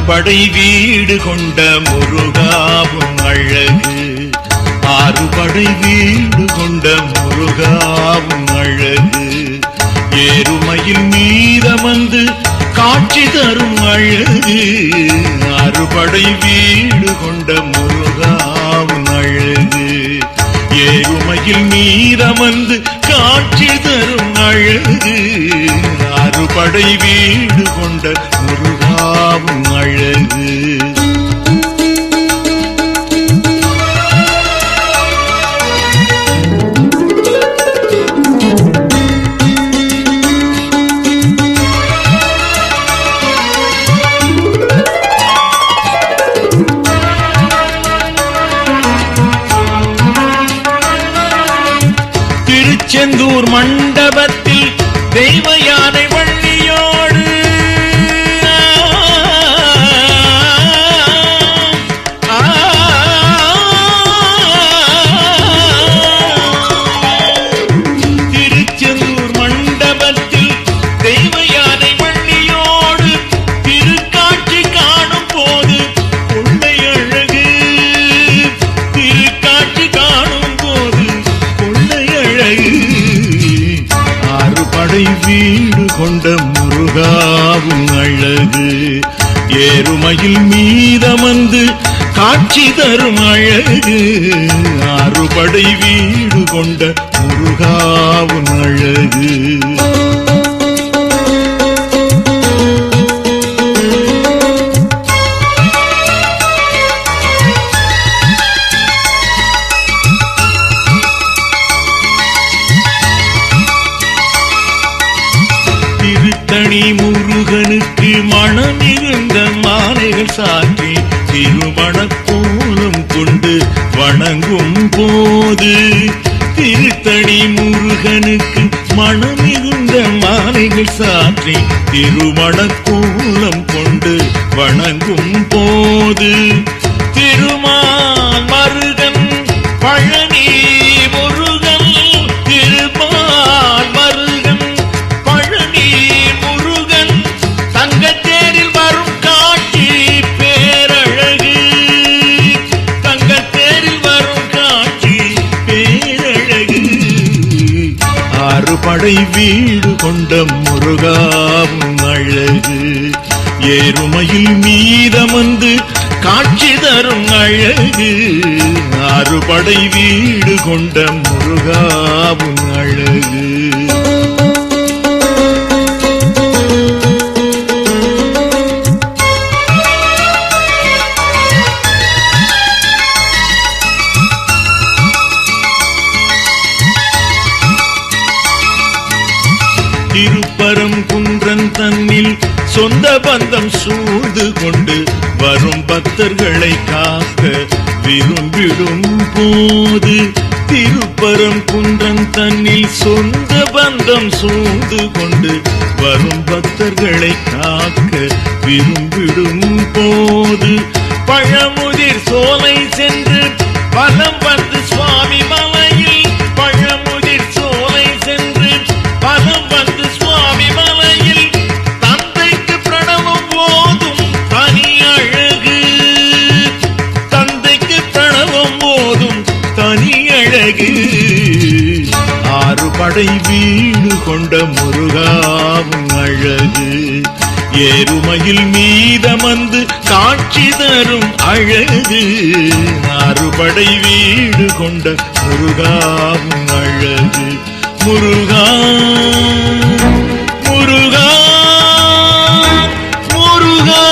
ஆறுபடை வீடு கொண்ட முருகாவும் அழகு, ஆறுபடை வீடு கொண்ட முருகாவும் அழகு, ஏறுமையில் மீதமந்து காட்சி தரும் அழகு, ஆறுபடை வீடு கொண்ட முருகாவும் அழகு, ஏறுமையில் மீதமந்து காட்சி தரும் அழகு, ஆறுபடை வீடு கொண்ட முருகாவும் அழகு. திருச்செந்தூர் மண்டபத்தில் தெய்வ யானை வள்ளியோடு திருச்செந்தூர் மண்டபத்தில் தெய்வ யானை வள்ளியோடு திருக்காட்சி காணும் போது கொள்ளை அழகு, திருக்காட்சி காணும் போது கொள்ளை அழகு, ஆறுபடை வீடு கொண்ட முருகாவும் அழகு, ஏறுமையில் மீதமந்து காட்சி தரும் அழகு, ஆறுபடை வீடு கொண்ட முருகாவும் அழகு. திருத்தணி முருகனுக்கு மனமிருந்த மாலைகள் சாற்றி திருமணக்கோலம் கொண்டு வணங்கும் போது, திருத்தணி முருகனுக்கு மனமிருந்த மாலைகள் சாற்றி திருமணக்கோலம் கொண்டு வணங்கும் போது, திருமால் மருகன் பழனி முருகன், திருமால் மருகன் பழனி முருகன் தங்கத்தேரில் வரும் காட்சி பேரழகு, தங்கத்தேரில் வரும் காட்சி பேரழகு, ஆறுபடை வீடு கொண்ட முருகாவும் அழகு, ஏறுமையில் மீதமந்து காட்சி தரும் அழகு, ஆறுபடை வீடு கொண்ட முருகாவும் அழகு. திருப்பரங்குன்றன் தன்னில் சொந்த பந்தம் சூழ்ந்து கொண்டு வரும் பக்தர்களை காக்க விரும்பிடும் போது, திருப்பரங்குன்றன் தன்னில் சொந்த பந்தம் சூழ்ந்து கொண்டு வரும் பக்தர்களை காக்க விரும்பிடும் போது, பழமுதிர் சோலை சென்று வலம் வந்து சுவாமி மலையில், பழமுதிர் சோலை சென்று வலம் வந்து சுவாமி மலையில் தந்தைக்கு பிரணவம் போதும் தனி அழகு, தந்தைக்கு பிரணவம் போதும் தனி அழகு, ஆறுபடை வீடு கொண்ட முருகாவும் அழகு, ஏறுமையில் மீதமந்து காட்சி தரும் அழகு, ஆறுபடை வீடு கொண்ட முருகாவும் அழகு. முருகா முருகா முருகா